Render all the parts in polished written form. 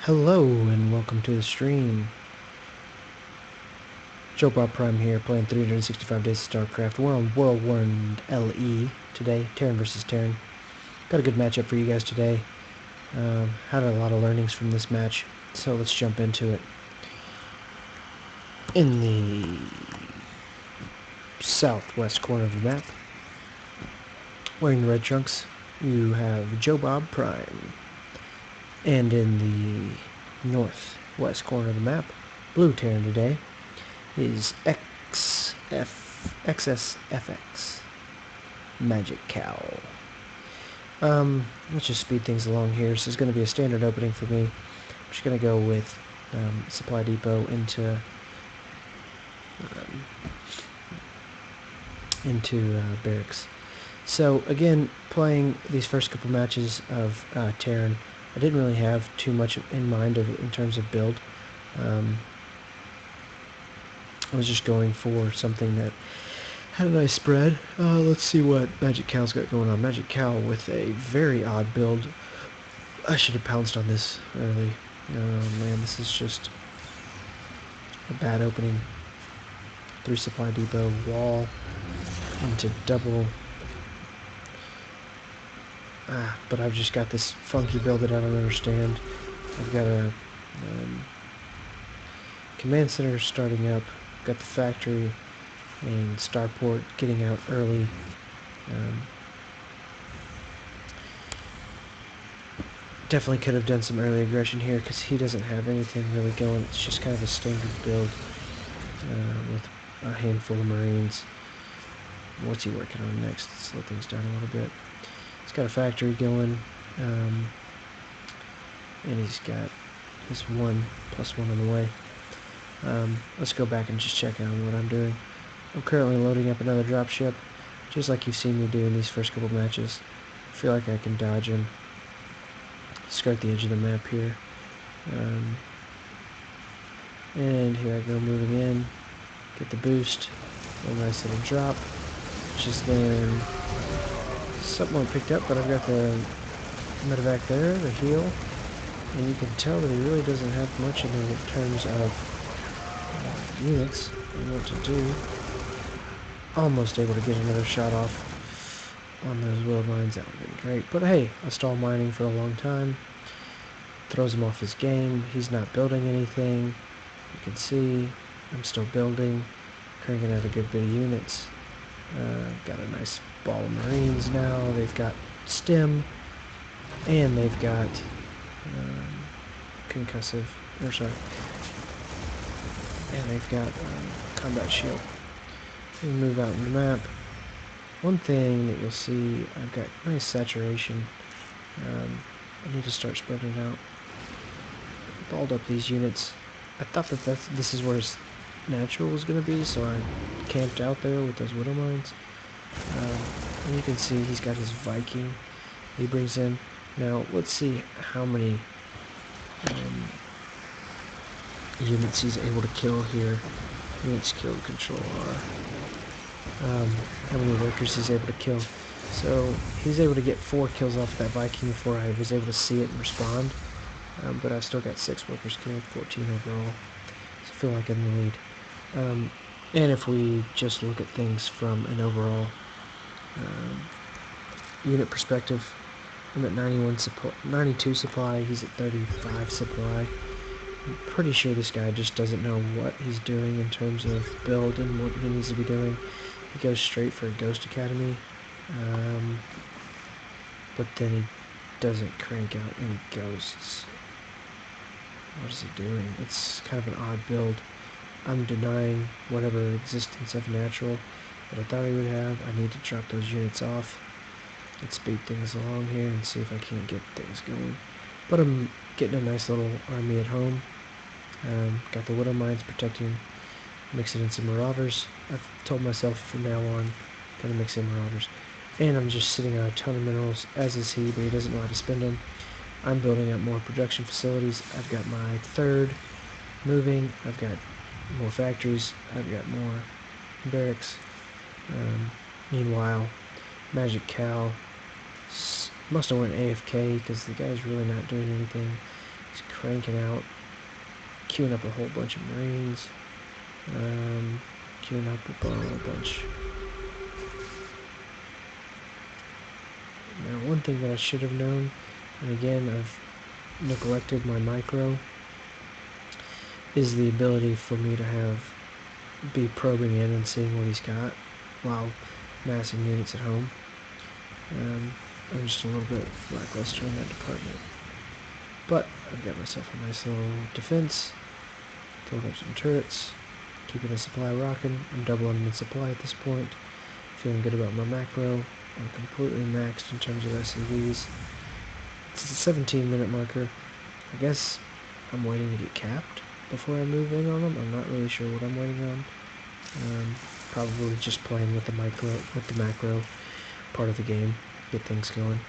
Hello and welcome to the stream. Joe Bob Prime here, playing 365 Days of StarCraft. We're on World War LE today, Terran versus Terran. Got a good matchup for you guys today. Had a lot of learnings from this match, so let's jump into it. In the southwest corner of the map, wearing the red trunks, you have Joe Bob Prime. And in the northwest corner of the map, blue Terran today, is XSFX Magic Cow. Let's just speed things along here. This is going to be a standard opening for me. I'm just going to go with Supply Depot into barracks. So again, playing these first couple matches of Terran, I didn't really have too much in mind in terms of build. I was just going for something that had a nice spread. Let's see what Magic Cow's got going on. Magic Cow with a very odd build. I should have pounced on this early. Oh man, this is just a bad opening. 3 Supply Depot, wall into double. But I've just got this funky build that I don't understand. I've got a command center starting up. Got the factory and starport getting out early. Definitely could have done some early aggression here because he doesn't have anything really going. It's just kind of a standard build with a handful of Marines. What's he working on next? Slow things down a little bit. He's got a factory going, and he's got his +1 on the way. Let's go back and just check out what I'm doing. I'm currently loading up another dropship, just like you've seen me do in these first couple matches. I feel like I can dodge him, skirt the edge of the map here. And here I go, moving in, get the boost, a nice little drop, which is then somewhat picked up, but I've got the medevac there, the heal, and you can tell that he really doesn't have much in terms of units and what to do. Almost able to get another shot off on those wheel mines. That would have been great. But hey, I stall mining for a long time. Throws him off his game. He's not building anything. You can see I'm still building. Cranking out a good bit of units. Got a nice ball of Marines now. They've got stem. And they've got concussive. Or sorry. And they've got combat shield. We move out in the map. One thing that you'll see, I've got nice saturation. I need to start spreading it out. Balled up these units. I thought that this is where his natural was going to be, so I camped out there with those widow mines. And you can see he's got his Viking he brings in. Now let's see how many units he's able to kill here. Units killed, control R. How many workers he's able to kill. So he's able to get 4 kills off that Viking before I was able to see it and respond. But I've still got 6 workers killed, 14 overall. So I feel like I'm in the lead. And if we just look at things from an overall unit perspective, I'm at 92 supply, he's at 35 supply. I'm pretty sure this guy just doesn't know what he's doing in terms of build and what he needs to be doing. He goes straight for a Ghost Academy, but then he doesn't crank out any ghosts. What is he doing? It's kind of an odd build. I'm denying whatever existence of natural that I thought he would have. I need to drop those units off. Let's speed things along here and see if I can't get things going. But I'm getting a nice little army at home. Got the widow mines protecting, mixing in some marauders. I've told myself from now on, gotta mix in marauders. And I'm just sitting on a ton of minerals, as is he, but he doesn't know how to spend them. I'm building up more production facilities. I've got my 3rd moving. I've got more factories. I've got more barracks. Meanwhile, Magic Cow must have went AFK because the guy's really not doing anything. He's cranking out, queuing up a whole bunch of Marines, queuing up a bunch. Now, one thing that I should have known, and again, I've neglected my micro, is the ability for me to be probing in and seeing what he's got while massing units at home. I'm just a little bit lackluster in that department. But I've got myself a nice little defense, killed up some turrets, keeping the supply rocking. I'm doubling the supply at this point, feeling good about my macro. I'm completely maxed in terms of SCVs. It's a 17-minute marker. I guess I'm waiting to get capped before I move in on them. I'm not really sure what I'm waiting on. Probably just playing with the macro part of the game, get things going.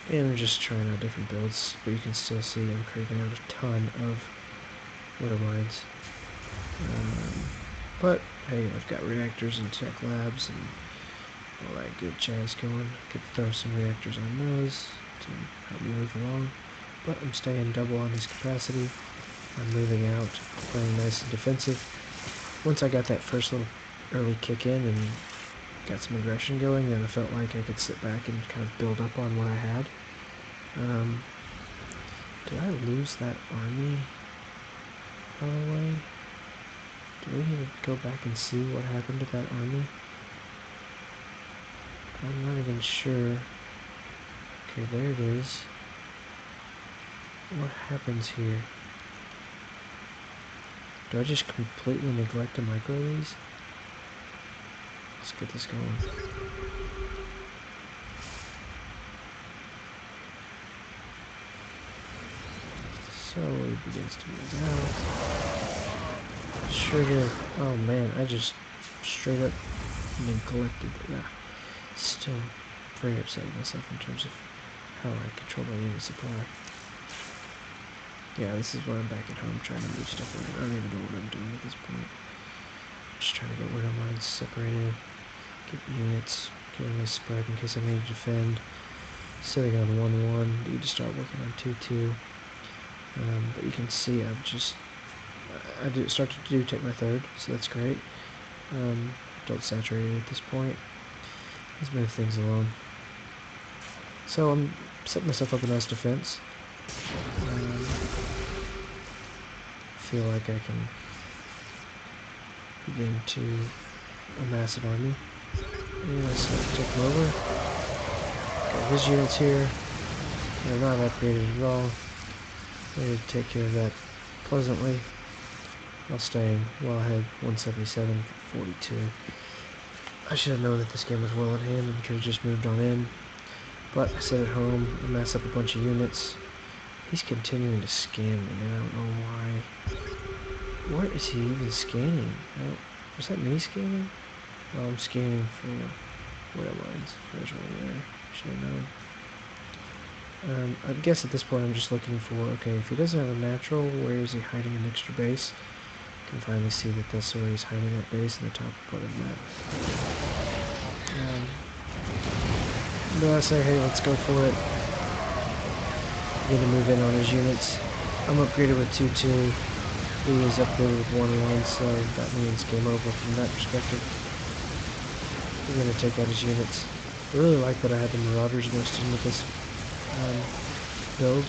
And I'm just trying out different builds, but you can still see I'm cranking out a ton of widow mines. But hey, I've got reactors and tech labs and all that good jazz going. Could throw some reactors on those to help me move along. But I'm staying double on his capacity. I'm moving out, playing nice and defensive. Once I got that first little early kick in and got some aggression going, then I felt like I could sit back and kind of build up on what I had. Did I lose that army, by the way? Do we need to go back and see what happened to that army? I'm not even sure. Okay, there it is. What happens here? Do I just completely neglect to micro these? Let's get this going. So he begins to move out. Sure did. Oh man, I just straight up neglected that. Still very upset with myself in terms of how I control my unit supply. Yeah, this is where I'm back at home trying to move stuff around. I don't even know what I'm doing at this point. Just trying to get widow mines separated, get units, get a nice spread in case I need to defend. Sitting on 1-1, need to start working on 2-2. But you can see I started to take my third, so that's great. Don't saturate it at this point. Let's move things along. So I'm setting myself up a nice defense. Feel like I can begin to amass an army. And I start to take him over. Got his units here. They're not upgraded at all. Ready to take care of that pleasantly while staying well ahead, 177, 42. I should have known that this game was well at hand and could have just moved on in. But I sit at home and mess up a bunch of units. He's continuing to scan me, and I don't know why. What is he even scanning? Was that me scanning? Oh, I'm scanning for widow mines. There's one there. Should have known. I guess at this point I'm just looking for, okay, if he doesn't have a natural, where is he hiding an extra base? I can finally see that that's where he's hiding that base in the top part of the map. But I say, hey, let's go for it. Need to move in on his units. I'm upgraded with 2-2. He is upgraded with 1-1, so that means game over from that perspective. We're going to take out his units. I really like that I had the Marauders mixed in with this build.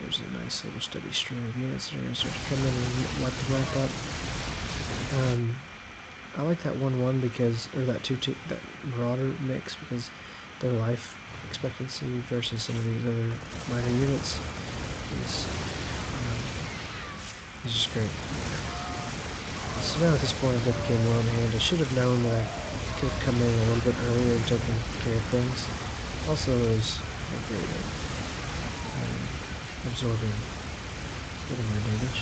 There's a nice little steady stream of units that are going to start to come in and wipe the rack up. I like that 1-1 because, or that 2-2, that Marauder mix, because their life expectancy versus some of these other minor units is just great. So now at this point I've got the game well in hand. I should have known that I could have come in a little bit earlier and taken care of things. Also, it was great at absorbing a little more damage.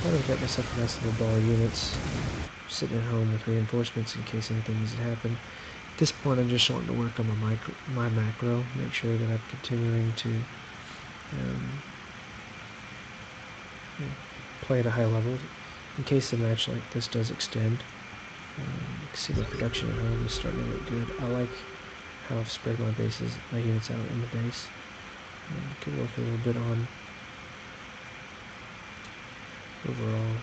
But I've got myself a nice little ball of units, sitting at home with reinforcements in case anything needs to happen. At this point, I'm just wanting to work on my macro, make sure that I'm continuing to play at a high level in case a match like this does extend. You can see my production at home is starting to look good. I like how I've spread my units out in the base. And could work a little bit on overall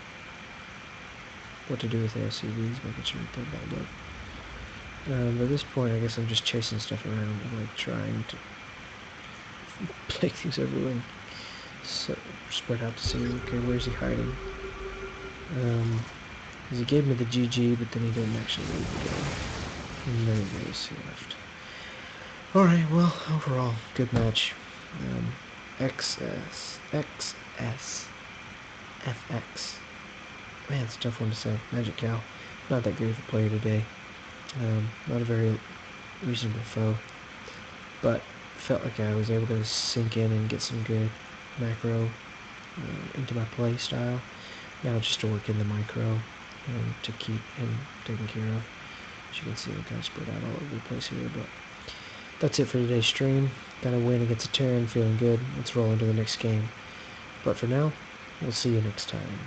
what to do with ASCVs, making sure we put that up. At this point, I guess I'm just chasing stuff around and like trying to make things everywhere. So spread out to see, okay, where's he hiding? Because he gave me the GG, but then he didn't actually leave the game. And there he goes, he left. Alright, well, overall, good match. XS, FX. Man, it's a tough one to say. Magic Cow. Not that great of a player today. Not a very reasonable foe. But felt like I was able to sink in and get some good macro into my play style. Now just to work in the micro to keep him taken care of. As you can see, I'm kind of spread out all over the place here, but that's it for today's stream. Got a win against a Terran, feeling good. Let's roll into the next game. But for now, we'll see you next time.